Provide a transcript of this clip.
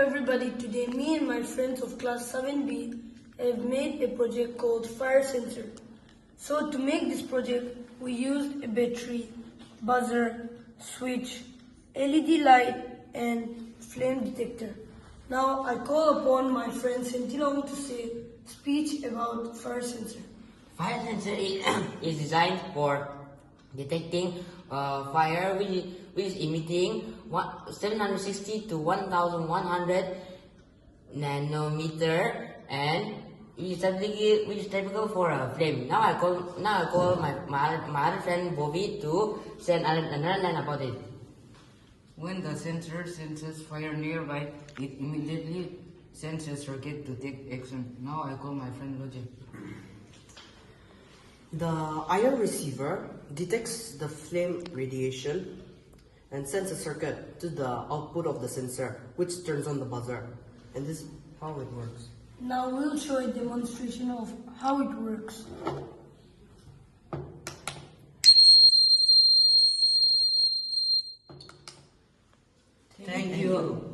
everybody, today me and my friends of class 7B have made a project called fire sensor. So to make this project, we used a battery, buzzer, switch, LED light and flame detector. Now I call upon my friend Sentinel to say speech about fire sensor. Fire sensor is designed for detecting fire which is emitting 760 to 1100 nanometer and which is typical for a flame. Now I call my other friend Bobby to say another line about it. When the sensor senses fire nearby, it immediately sends a circuit to take action. Now I call my friend Roger. The ion receiver detects the flame radiation and sends a circuit to the output of the sensor, which turns on the buzzer. And this is how it works. Now we'll show a demonstration of how it works. Thank you.